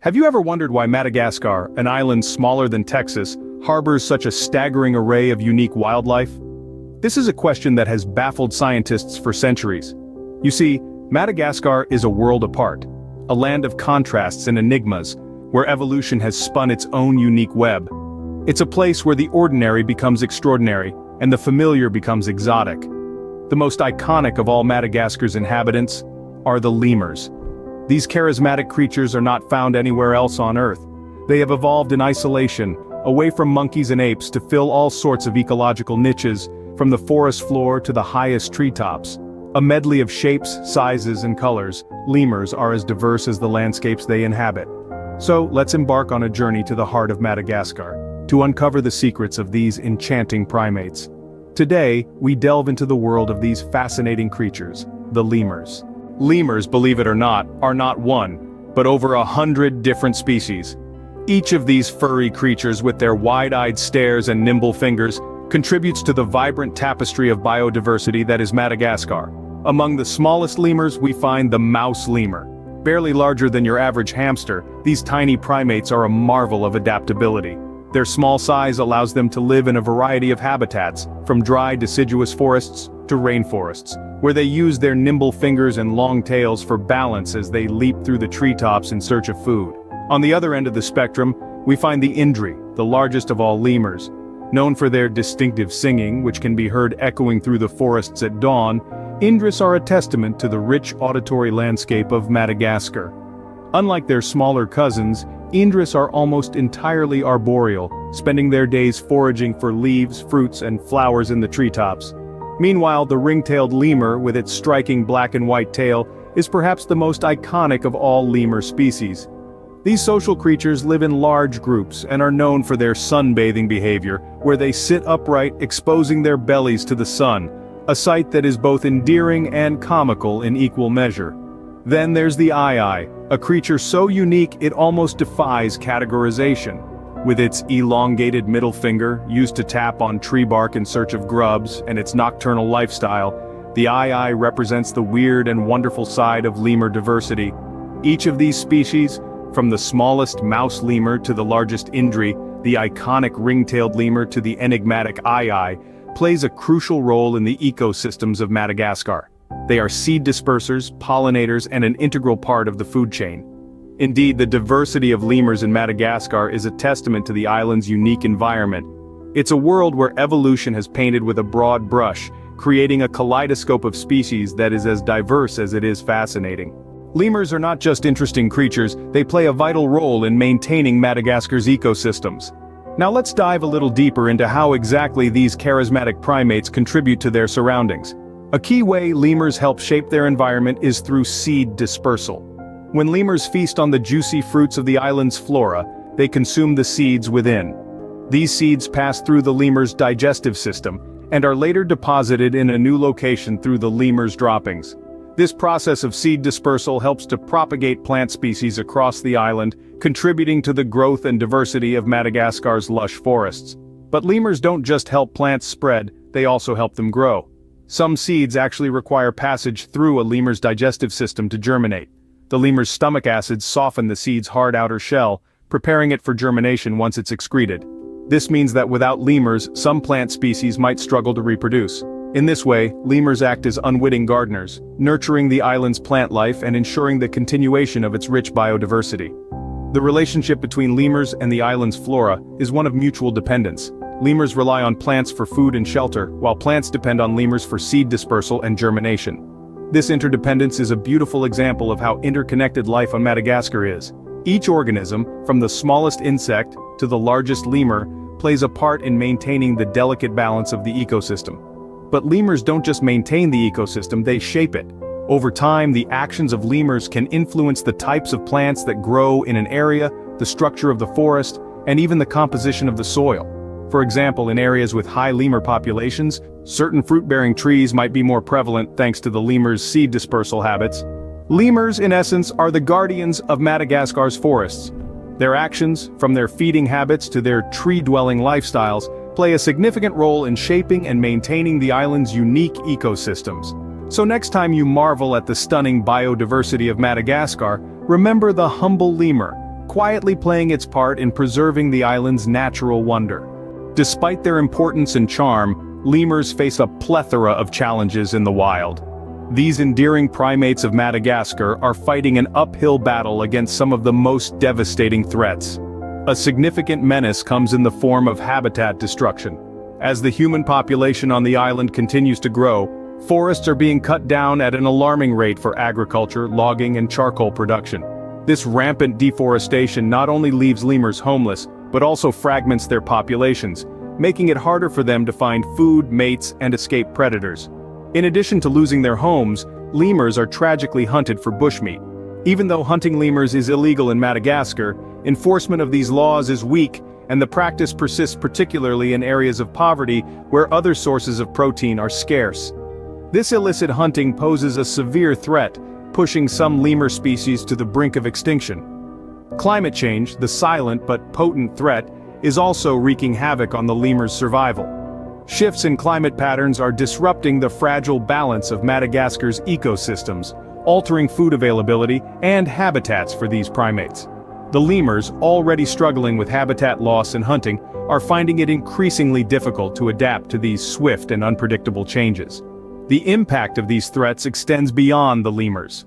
Have you ever wondered why Madagascar, an island smaller than Texas, harbors such a staggering array of unique wildlife? This is a question that has baffled scientists for centuries. You see, Madagascar is a world apart, a land of contrasts and enigmas, where evolution has spun its own unique web. It's a place where the ordinary becomes extraordinary, and the familiar becomes exotic. The most iconic of all Madagascar's inhabitants are the lemurs. These charismatic creatures are not found anywhere else on Earth. They have evolved in isolation, away from monkeys and apes to fill all sorts of ecological niches, from the forest floor to the highest treetops. A medley of shapes, sizes, and colors, lemurs are as diverse as the landscapes they inhabit. So, let's embark on a journey to the heart of Madagascar, to uncover the secrets of these enchanting primates. Today, we delve into the world of these fascinating creatures, the lemurs. Lemurs, believe it or not, are not one, but over 100 different species. Each of these furry creatures with their wide-eyed stares and nimble fingers contributes to the vibrant tapestry of biodiversity that is Madagascar. Among the smallest lemurs we find the mouse lemur. Barely larger than your average hamster, these tiny primates are a marvel of adaptability. Their small size allows them to live in a variety of habitats, from dry deciduous forests to rainforests, where they use their nimble fingers and long tails for balance as they leap through the treetops in search of food. On the other end of the spectrum, we find the Indri, the largest of all lemurs. Known for their distinctive singing, which can be heard echoing through the forests at dawn, Indris are a testament to the rich auditory landscape of Madagascar. Unlike their smaller cousins, Indris are almost entirely arboreal, spending their days foraging for leaves, fruits, and flowers in the treetops. Meanwhile, the ring-tailed lemur, with its striking black and white tail, is perhaps the most iconic of all lemur species. These social creatures live in large groups and are known for their sunbathing behavior, where they sit upright, exposing their bellies to the sun, a sight that is both endearing and comical in equal measure. Then there's the eye, a creature so unique it almost defies categorization. With its elongated middle finger, used to tap on tree bark in search of grubs, and its nocturnal lifestyle, the eye represents the weird and wonderful side of lemur diversity. Each of these species, from the smallest mouse lemur to the largest Indri, the iconic ring-tailed lemur to the enigmatic eye, plays a crucial role in the ecosystems of Madagascar. They are seed dispersers, pollinators, and an integral part of the food chain. Indeed, the diversity of lemurs in Madagascar is a testament to the island's unique environment. It's a world where evolution has painted with a broad brush, creating a kaleidoscope of species that is as diverse as it is fascinating. Lemurs are not just interesting creatures, they play a vital role in maintaining Madagascar's ecosystems. Now let's dive a little deeper into how exactly these charismatic primates contribute to their surroundings. A key way lemurs help shape their environment is through seed dispersal. When lemurs feast on the juicy fruits of the island's flora, they consume the seeds within. These seeds pass through the lemur's digestive system, and are later deposited in a new location through the lemur's droppings. This process of seed dispersal helps to propagate plant species across the island, contributing to the growth and diversity of Madagascar's lush forests. But lemurs don't just help plants spread, they also help them grow. Some seeds actually require passage through a lemur's digestive system to germinate. The lemur's stomach acids soften the seed's hard outer shell, preparing it for germination once it's excreted. This means that without lemurs, some plant species might struggle to reproduce. In this way, lemurs act as unwitting gardeners, nurturing the island's plant life and ensuring the continuation of its rich biodiversity. The relationship between lemurs and the island's flora is one of mutual dependence. Lemurs rely on plants for food and shelter, while plants depend on lemurs for seed dispersal and germination. This interdependence is a beautiful example of how interconnected life on Madagascar is. Each organism, from the smallest insect to the largest lemur, plays a part in maintaining the delicate balance of the ecosystem. But lemurs don't just maintain the ecosystem, they shape it. Over time, the actions of lemurs can influence the types of plants that grow in an area, the structure of the forest, and even the composition of the soil. For example, in areas with high lemur populations, certain fruit-bearing trees might be more prevalent thanks to the lemur's seed dispersal habits. Lemurs, in essence, are the guardians of Madagascar's forests. Their actions, from their feeding habits to their tree-dwelling lifestyles, play a significant role in shaping and maintaining the island's unique ecosystems. So next time you marvel at the stunning biodiversity of Madagascar, remember the humble lemur, quietly playing its part in preserving the island's natural wonder. Despite their importance and charm, lemurs face a plethora of challenges in the wild. These endearing primates of Madagascar are fighting an uphill battle against some of the most devastating threats. A significant menace comes in the form of habitat destruction. As the human population on the island continues to grow, forests are being cut down at an alarming rate for agriculture, logging, and charcoal production. This rampant deforestation not only leaves lemurs homeless, but also fragments their populations, making it harder for them to find food, mates, and escape predators. In addition to losing their homes, lemurs are tragically hunted for bushmeat. Even though hunting lemurs is illegal in Madagascar, enforcement of these laws is weak, and the practice persists particularly in areas of poverty where other sources of protein are scarce. This illicit hunting poses a severe threat, pushing some lemur species to the brink of extinction. Climate change, the silent but potent threat, is also wreaking havoc on the lemur's survival. Shifts in climate patterns are disrupting the fragile balance of Madagascar's ecosystems, altering food availability and habitats for these primates. The lemurs, already struggling with habitat loss and hunting, are finding it increasingly difficult to adapt to these swift and unpredictable changes. The impact of these threats extends beyond the lemurs.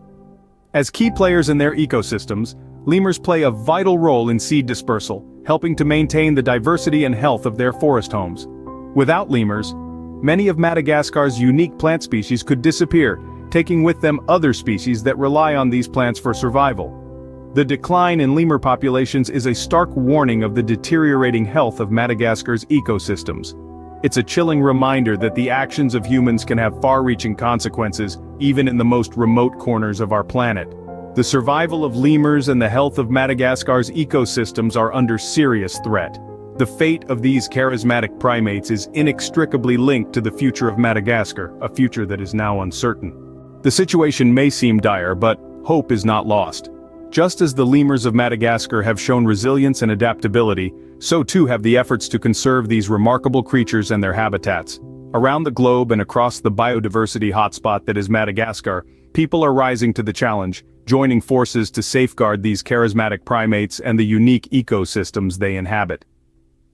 As key players in their ecosystems, lemurs play a vital role in seed dispersal, helping to maintain the diversity and health of their forest homes. Without lemurs, many of Madagascar's unique plant species could disappear, taking with them other species that rely on these plants for survival. The decline in lemur populations is a stark warning of the deteriorating health of Madagascar's ecosystems. It's a chilling reminder that the actions of humans can have far-reaching consequences, even in the most remote corners of our planet. The survival of lemurs and the health of Madagascar's ecosystems are under serious threat. The fate of these charismatic primates is inextricably linked to the future of Madagascar, a future that is now uncertain. The situation may seem dire, but hope is not lost. Just as the lemurs of Madagascar have shown resilience and adaptability, so too have the efforts to conserve these remarkable creatures and their habitats. Around the globe and across the biodiversity hotspot that is Madagascar, people are rising to the challenge, joining forces to safeguard these charismatic primates and the unique ecosystems they inhabit.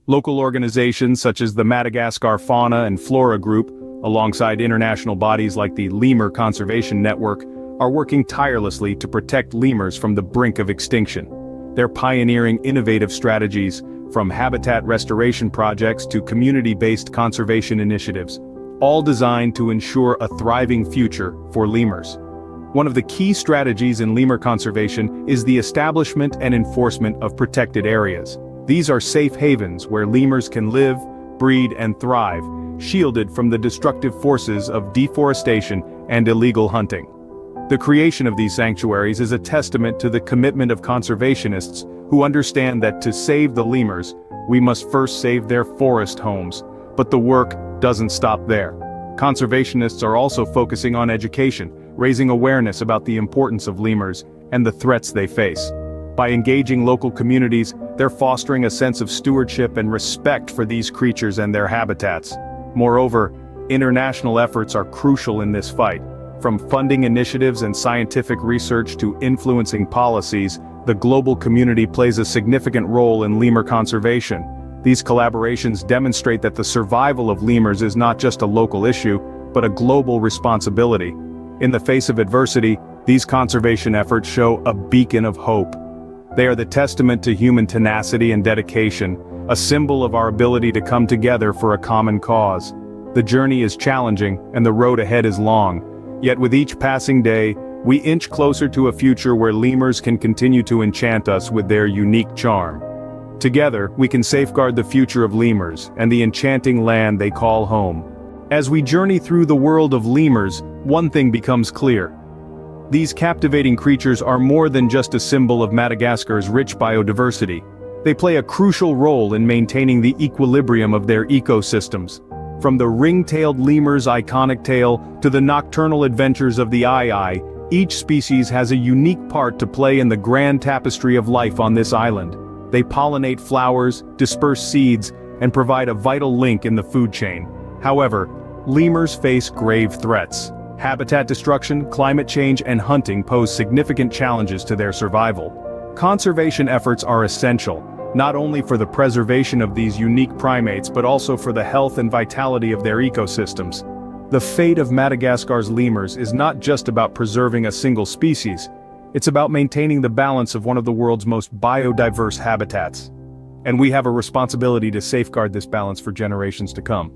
Local organizations such as the Madagascar Fauna and Flora Group, alongside international bodies like the Lemur Conservation Network, are working tirelessly to protect lemurs from the brink of extinction. They're pioneering innovative strategies, from habitat restoration projects to community-based conservation initiatives, all designed to ensure a thriving future for lemurs. One of the key strategies in lemur conservation is the establishment and enforcement of protected areas. These are safe havens where lemurs can live, breed, and thrive, shielded from the destructive forces of deforestation and illegal hunting. The creation of these sanctuaries is a testament to the commitment of conservationists who understand that to save the lemurs, we must first save their forest homes. But the work doesn't stop there. Conservationists are also focusing on education, raising awareness about the importance of lemurs and the threats they face. By engaging local communities, they're fostering a sense of stewardship and respect for these creatures and their habitats. Moreover, international efforts are crucial in this fight. From funding initiatives and scientific research to influencing policies, the global community plays a significant role in lemur conservation. These collaborations demonstrate that the survival of lemurs is not just a local issue, but a global responsibility. In the face of adversity, these conservation efforts show a beacon of hope. They are the testament to human tenacity and dedication, a symbol of our ability to come together for a common cause. The journey is challenging, and the road ahead is long. Yet with each passing day, we inch closer to a future where lemurs can continue to enchant us with their unique charm. Together, we can safeguard the future of lemurs and the enchanting land they call home. As we journey through the world of lemurs, one thing becomes clear. These captivating creatures are more than just a symbol of Madagascar's rich biodiversity. They play a crucial role in maintaining the equilibrium of their ecosystems. From the ring-tailed lemur's iconic tail to the nocturnal adventures of the eye, each species has a unique part to play in the grand tapestry of life on this island. They pollinate flowers, disperse seeds, and provide a vital link in the food chain. However, lemurs face grave threats. Habitat destruction, climate change, and hunting pose significant challenges to their survival. Conservation efforts are essential, not only for the preservation of these unique primates but also for the health and vitality of their ecosystems. The fate of Madagascar's lemurs is not just about preserving a single species, it's about maintaining the balance of one of the world's most biodiverse habitats. And we have a responsibility to safeguard this balance for generations to come.